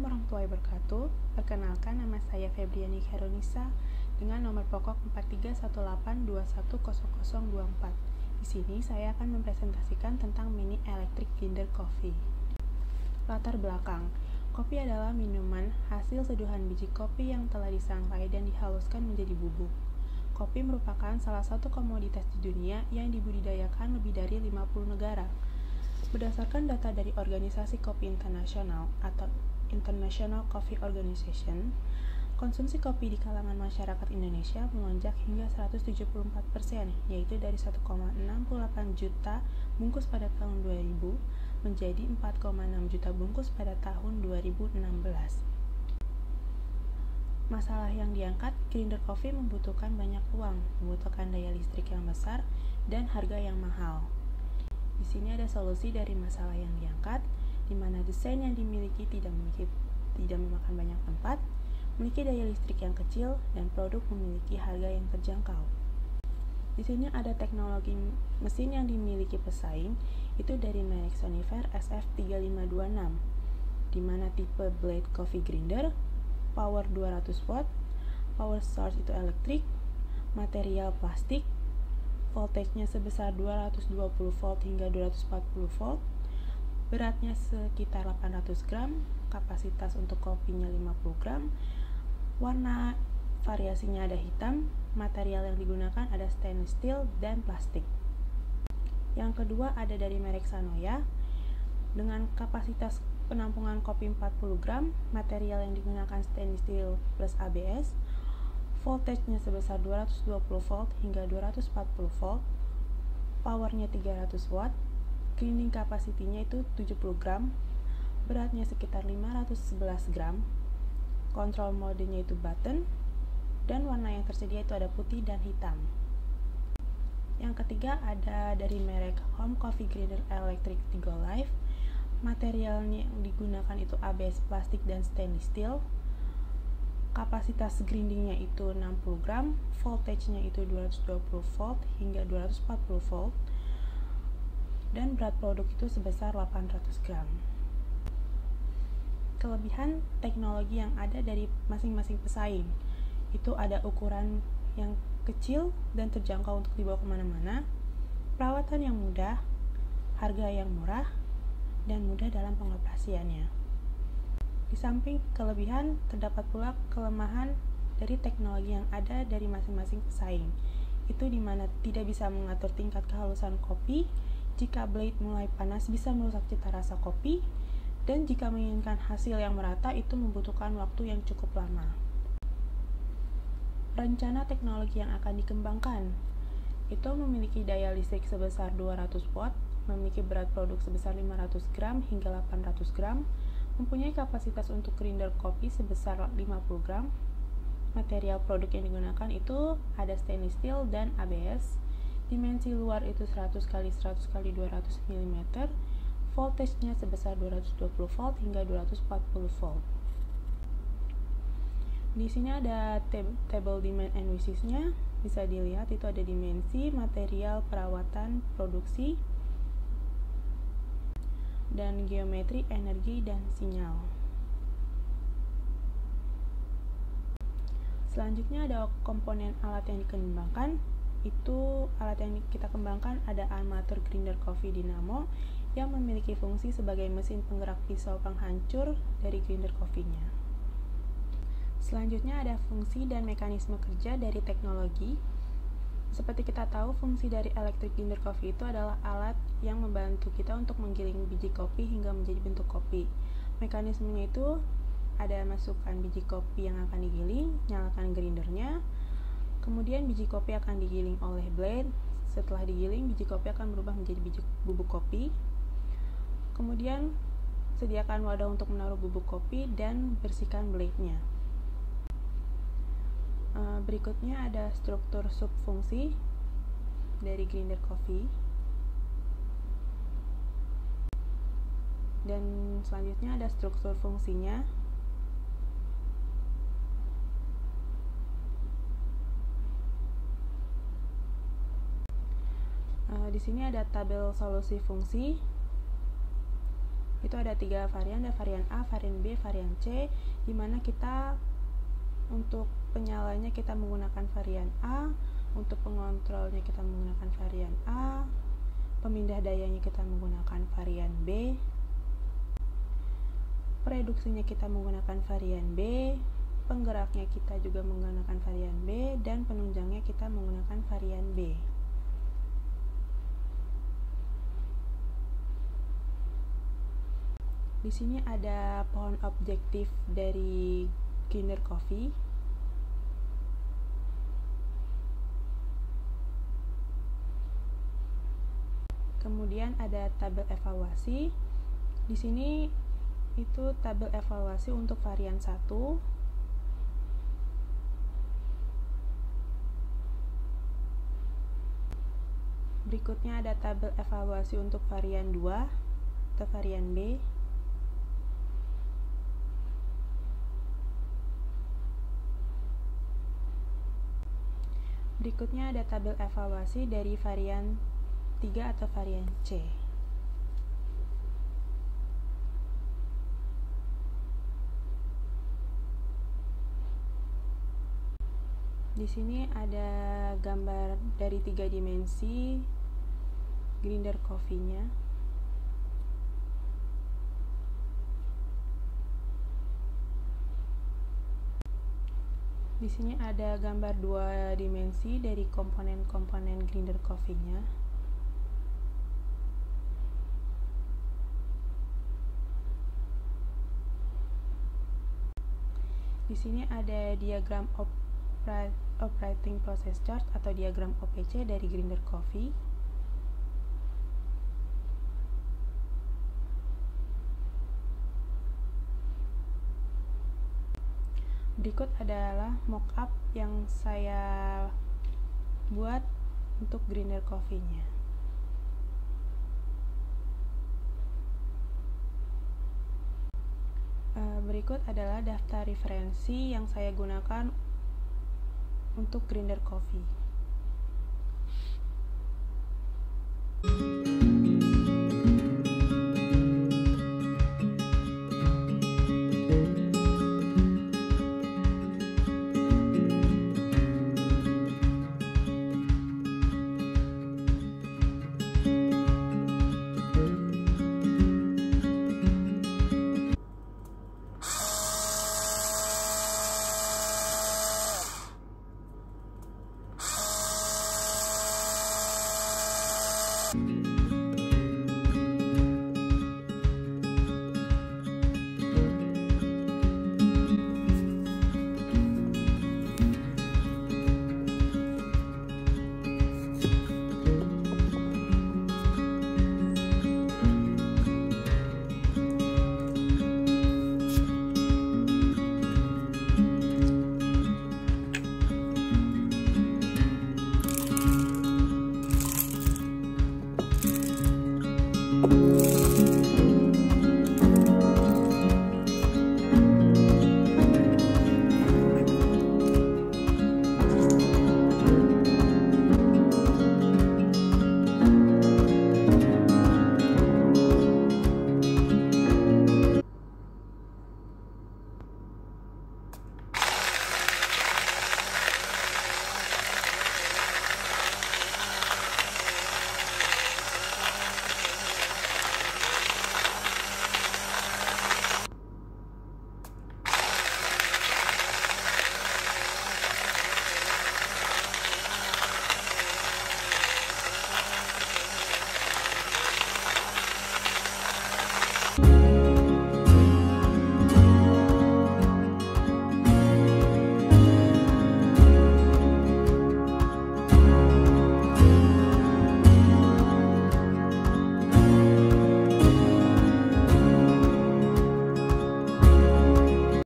warahmatullahi wabarakatuh. Perkenalkan, nama saya Febriani Khairunisa dengan nomor pokok 4318210024. Di sini saya akan mempresentasikan tentang mini electric grinder coffee. Latar belakang. Kopi adalah minuman hasil seduhan biji kopi yang telah disangrai dan dihaluskan menjadi bubuk. Kopi merupakan salah satu komoditas di dunia yang dibudidayakan lebih dari 50 negara. Berdasarkan data dari Organisasi Kopi Internasional atau International Coffee Organization, konsumsi kopi di kalangan masyarakat Indonesia melonjak hingga 174%, yaitu dari 1,68 juta bungkus pada tahun 2000 menjadi 4,6 juta bungkus pada tahun 2016. Masalah yang diangkat, grinder coffee membutuhkan banyak uang, membutuhkan daya listrik yang besar, dan harga yang mahal. Di sini ada solusi dari masalah yang diangkat, di mana desain yang dimiliki tidak memakan banyak tempat, memiliki daya listrik yang kecil, dan produk memiliki harga yang terjangkau. Di sini ada teknologi mesin yang dimiliki pesaing, itu dari merek Sonifer SF3526, di mana tipe Blade Coffee Grinder, power 200 watt, power source itu elektrik, material plastik, voltage-nya sebesar 220 volt hingga 240 volt, beratnya sekitar 800 gram, kapasitas untuk kopinya 50 gram, warna variasinya ada hitam, material yang digunakan ada stainless steel dan plastik. Yang kedua ada dari merek Sanoya, dengan kapasitas penampungan kopi 40 gram, material yang digunakan stainless steel plus ABS, voltage-nya sebesar 220 volt hingga 240 volt, powernya 300 watt, grinding capacity-nya itu 70 gram, beratnya sekitar 511 gram, kontrol modenya itu button, dan warna yang tersedia itu ada putih dan hitam. Yang ketiga ada dari merek Home Coffee Grinder Electric Tigo Life, materialnya yang digunakan itu ABS plastik dan stainless steel, kapasitas grindingnya itu 60 gram, voltage-nya itu 220 volt hingga 240 volt, dan berat produk itu sebesar 800 gram. Kelebihan teknologi yang ada dari masing-masing pesaing, itu ada ukuran yang kecil dan terjangkau untuk dibawa kemana-mana, perawatan yang mudah, harga yang murah, dan mudah dalam pengoperasiannya. Di samping kelebihan, terdapat pula kelemahan dari teknologi yang ada dari masing-masing pesaing. Itu dimana tidak bisa mengatur tingkat kehalusan kopi, jika blade mulai panas bisa merusak cita rasa kopi, dan jika menginginkan hasil yang merata itu membutuhkan waktu yang cukup lama. Rencana teknologi yang akan dikembangkan itu memiliki daya listrik sebesar 200 watt, memiliki berat produk sebesar 500 gram hingga 800 gram, mempunyai kapasitas untuk grinder kopi sebesar 50 gram. Material produk yang digunakan itu ada stainless steel dan ABS. Dimensi luar itu 100 x 100 x 200 mm. Voltage-nya sebesar 220 volt hingga 240 volt. Di sini ada table demand and wishes-nya. Bisa dilihat itu ada dimensi, material, perawatan, produksi, dan geometri, energi, dan sinyal. Selanjutnya ada komponen alat yang dikembangkan. Itu alat yang kita kembangkan ada armatur grinder coffee dynamo yang memiliki fungsi sebagai mesin penggerak pisau penghancur dari grinder coffee-nya. Selanjutnya ada fungsi dan mekanisme kerja dari teknologi. Seperti kita tahu, fungsi dari electric grinder coffee itu adalah alat yang membantu kita untuk menggiling biji kopi hingga menjadi bentuk kopi. Mekanismenya itu ada masukkan biji kopi yang akan digiling, nyalakan grindernya, kemudian biji kopi akan digiling oleh blade. Setelah digiling, biji kopi akan berubah menjadi biji bubuk kopi. Kemudian sediakan wadah untuk menaruh bubuk kopi dan bersihkan blade-nya. Berikutnya ada struktur subfungsi dari grinder coffee, dan selanjutnya ada struktur fungsinya. Di sini ada tabel solusi fungsi Itu ada 3 varian, ada varian A, varian B, varian C, dimana kita untuk penyalanya kita menggunakan varian A, untuk pengontrolnya kita menggunakan varian A, pemindah dayanya kita menggunakan varian B, pereduksinya kita menggunakan varian B, penggeraknya kita juga menggunakan varian B, dan penunjangnya kita menggunakan varian B. Di sini ada pohon objektif dari grinder coffee. Kemudian ada tabel evaluasi. Di sini itu tabel evaluasi untuk varian 1. Berikutnya ada tabel evaluasi untuk varian 2 atau varian B. Berikutnya ada tabel evaluasi dari varian 3 atau varian C. Di sini ada gambar dari 3 dimensi grinder coffee-nya. Di sini ada gambar 2 dimensi dari komponen-komponen grinder coffee-nya. Di sini ada diagram operating process chart atau diagram OPC dari grinder coffee. Berikut adalah mockup yang saya buat untuk grinder coffee-nya. Berikut adalah daftar referensi yang saya gunakan untuk grinder coffee.